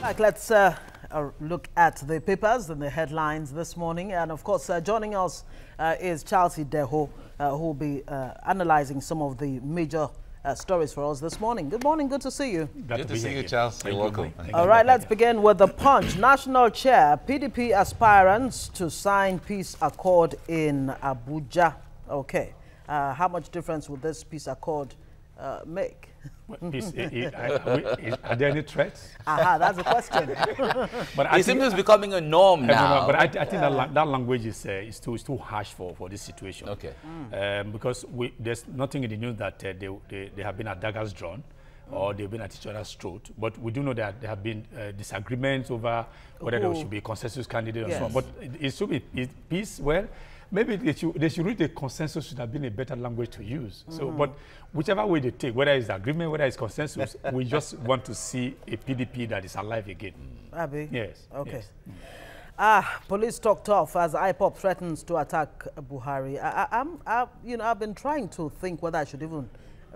Like, let's look at the papers and the headlines this morning. And of course, joining us is Charles Ideho, who will be analyzing some of the major stories for us this morning. Good morning, good to see you. Good to see you, Charles. You're welcome. All right, let's begin with the Punch. National Chair, PDP aspirants to sign peace accord in Abuja. Okay, how much difference would this peace accord make? Peace, are there any threats? Aha, that's the question. But it seems becoming a norm now. But I think that language is too harsh for this situation. Okay. Because there's nothing in the news that they have been at daggers drawn or they've been at each other's throat. But we do know that there have been disagreements over whether there should be a consensus candidate or so on. But it should be peace. Well, maybe they should reach a consensus should have been a better language to use. So, but whichever way they take, whether it's agreement, whether it's consensus, we just want to see a PDP that is alive again. Abi? Yes. Okay. Yes. Police talk tough as IPOP threatens to attack Buhari. I've been trying to think whether I should even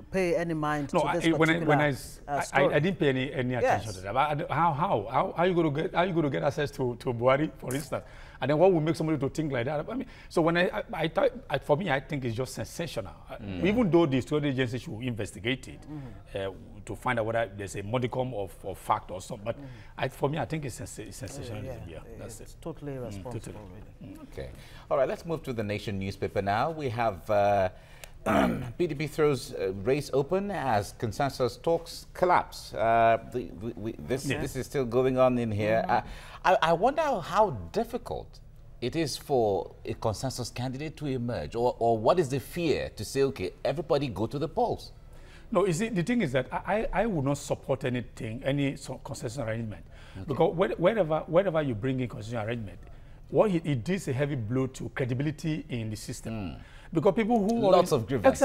pay any mind to this particular story. I didn't pay any attention to that. But how are you going to get access to Buhari, for instance? And then what will make somebody to think like that? I mean, so when I thought, for me, I think it's just sensational. Even though the security agency should investigate it to find out whether there's a modicum of fact or something. But for me, I think it's sensational. That's it. It's totally irresponsible, really. Okay. All right, let's move to the Nation newspaper now. We have PDP throws race open as consensus talks collapse. This is still going on in here. I wonder how difficult it is for a consensus candidate to emerge, or what is the fear to say, okay, everybody go to the polls? No, you see, the thing is that I would not support any consensus arrangement. Because wherever you bring in consensus arrangement, it is a heavy blow to credibility in the system. Because people who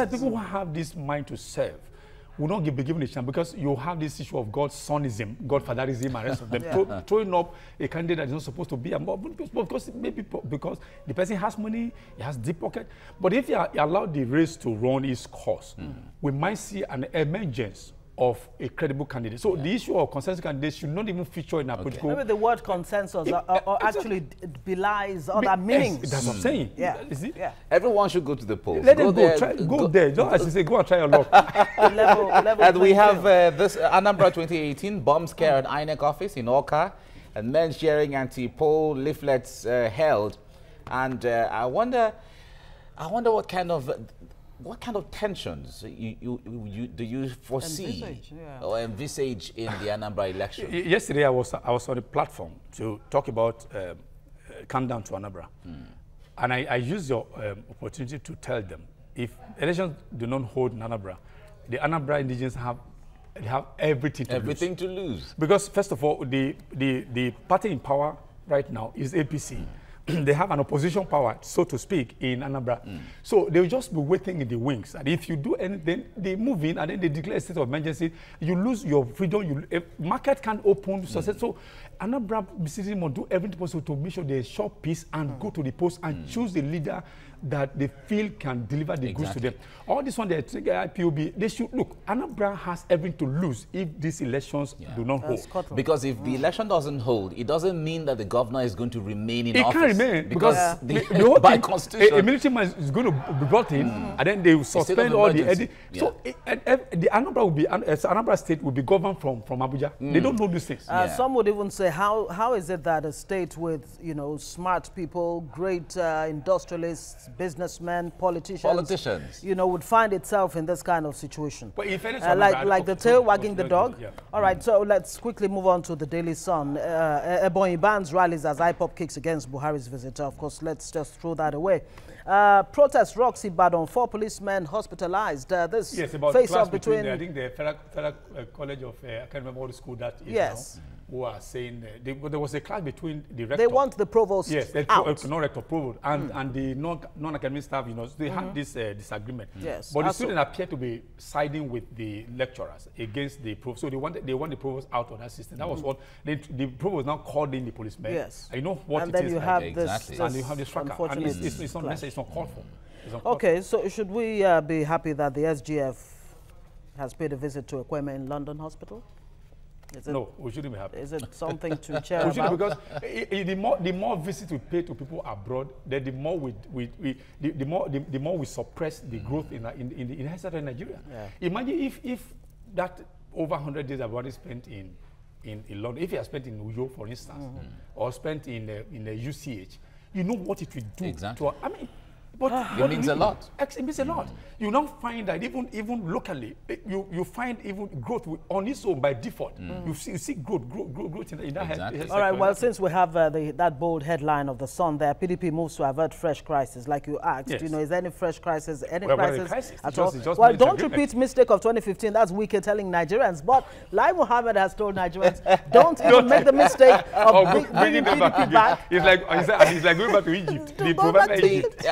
people who have this mind to serve will not be given a chance, because you have this issue of godsonism, godfatherism, and rest of them throwing up a candidate that is not supposed to be a because the person has money, he has deep pocket. But if you allow the race to run its course, we might see an emergence of a credible candidate. So the issue of consensus candidates should not even feature in our political... Maybe the word consensus actually belies other meanings. That's what I'm saying. Everyone should go to the polls. Let them go there. Don't, as you say, go and try your luck. And we have this Anambra 2018 bomb scare at INEC office in Awka, and men sharing anti-poll leaflets held. And I wonder what kind of tensions do you foresee or envisage in the Anambra election? Yesterday, I was on a platform to talk about countdown to Anambra. And I used your opportunity to tell them, if elections do not hold in Anambra, the Anambra indigenes have everything to lose. Because, first of all, the party in power right now is APC. They have an opposition power, so to speak, in Anambra. So they'll just be waiting in the wings. And if you do anything, they move in and then they declare a state of emergency. You lose your freedom. Market can't open. So Anambra citizens must do everything possible to make sure they ensure peace and go to the post and choose the leader that they feel can deliver the goods to them. All this one, they trigger IPOB. They should look. Anambra has everything to lose if these elections do not hold. Because if the election doesn't hold, it doesn't mean that the governor is going to remain in office. It can't remain because by constitution, a military man is going to be brought in, and then they will suspend all the. So the Anambra will be Anambra state will be governed from Abuja. They don't know these things. Some would even say, how is it that a state with smart people, great industrialists, businessmen, politicians, would find itself in this kind of situation? But if like the tail wagging the dog. All right, so let's quickly move on to the Daily Sun. Ebonyi bans rallies as IPOP kicks against Buhari's visitor. Of course, let's just throw that away. Protest rocks Ibadan, 4 policemen hospitalized. This face-off between I think the Federal College of I can't remember what school that is now, who are saying there was a clash between the rector. They want the provost out. Non-rector provost and the non-academic staff. They had this disagreement. But the students appear to be siding with the lecturers against the provost. So they want the provost out of that system. That was what the provost now called in the policemen. You know what and it then is. you have this, and you have this tracker. And it's not necessary. It's not called for. Okay, so should we be happy that the SGF has paid a visit to Ekweme in London Hospital? No, we shouldn't be happy. Is it something to cheer We about? shouldn't, because the more visits we pay to people abroad, then the more we suppress the growth in southern Nigeria. Yeah. Imagine if that over 100 days I've already spent in London, if you are spent in New York, for instance, or spent in the UCH, you know what it will do. Exactly. I mean, but it means a lot. It means a lot. You now find that even locally, you find even growth on its own by default. You see growth in that health. All right. Well, since we have that bold headline of the Sun there, PDP moves to avert fresh crisis, like you asked. Yes. You know, is there any fresh crisis? Any crisis at all? Well, don't repeat mistake of 2015. That's Wike telling Nigerians. But Lai Mohammed has told Nigerians, don't even make the mistake of bringing PDP back. It's like going back to Egypt. The provider Egypt.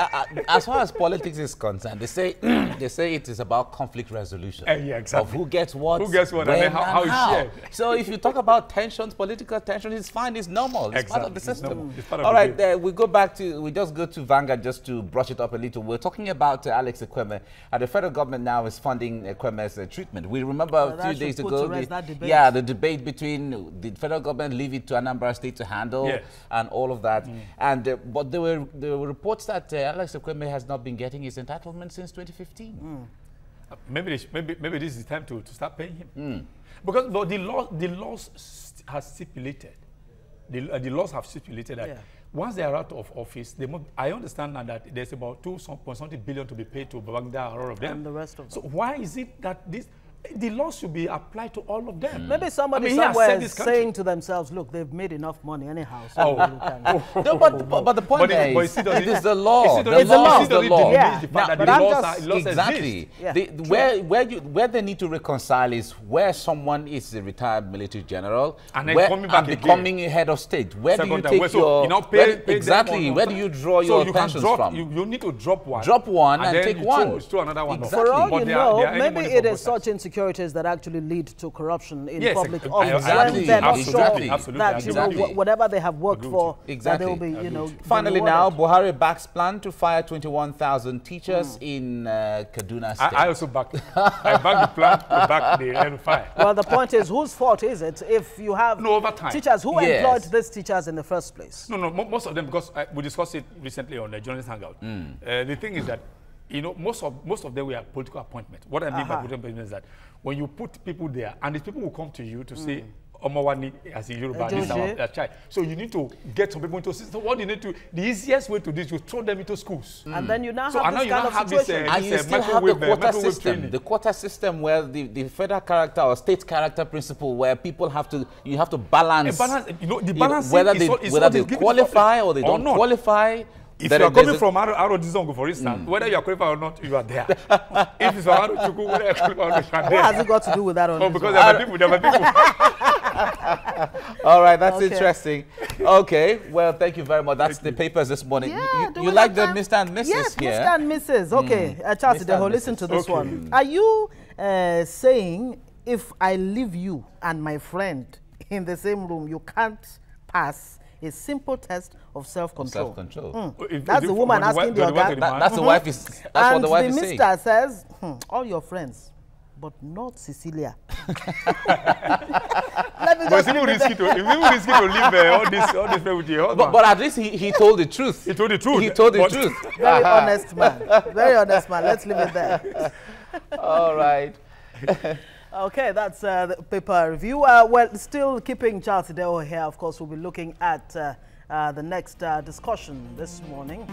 As far as politics is concerned, they say it is about conflict resolution. Yeah, exactly. Of who gets what, and then how it's shared. So if you talk about tensions, political tension, it's fine, it's normal, it's part of the system. All right, we just go to Vanguard just to brush it up a little. We're talking about Alex Ekweme. The federal government now is funding Ekweme's treatment. We remember a few days ago, the debate between the federal government, leave it to Anambra State to handle, and all of that. And but there were reports that Alex Ekweme has not been getting his entitlement since 2015. Maybe this is the time to start paying him. Because the laws have stipulated, the laws have stipulated that once they are out of office, I understand now that there's about 2.something billion to be paid to Babangida and all of them. And the rest of them. So why is it that the law should be applied to all of them? Maybe somebody somewhere is saying to themselves, look, they've made enough money anyhow. So no, but the point is, it is the law. It's the law. It's the law. Exactly. Where they need to reconcile is where someone is a retired military general and then becoming a head of state. Where do you take where do you draw your pensions from? You need to drop one. Drop one and take one. Another one. For all you know, maybe it is such insecurities that actually lead to corruption in public office. When they're not sure that whatever they have worked for, that they'll be, Finally now, Buhari backs plan to fire 21,000 teachers in Kaduna State. I also back the plan to back the fire. Well, the point is, whose fault is it if you have teachers who employed these teachers in the first place? No, most of them, because we discussed it recently on the Journalist Hangout. The thing is that most of them were political appointments. What I mean by political appointments is that when you put people there, and these people will come to you to say, Omawani, as in Yoruba, this is our child. So you need to get some people into the system. What you need to, the easiest way to do is you throw them into schools. And then you now have this kind of situation. And you still have the quota system. The quota system where the federal character or state character principle where people you have to balance. The balance, whether they qualify or they don't qualify. If you are coming from Aro Dizongo, for instance, whether you are qualified or not, you are there. If it's Aro Chuku, whether you are qualified or not, you are there. What has it got to do with that? Because there are people. All right, that's interesting. Okay, well, thank you very much. That's the papers this morning. Yeah, you like the Mr. and Mrs. yes, here? Mr. and Mrs. Okay, Charles Ideho, listen to this one. Are you saying if I leave you and my friend in the same room, you can't pass a simple test of self-control? That's the woman asking the guy. That's the wife is. That's what the wife is saying. And the Mr. says, all your friends, but not Cecilia. It's even risky to leave all this with your husband. But at least he told the truth. He told the truth. He told the truth. Very honest man. Very honest man. Let's leave it there. All right. Okay, that's the paper review. Well, still keeping Charles Ideho here, of course, we'll be looking at the next discussion this morning.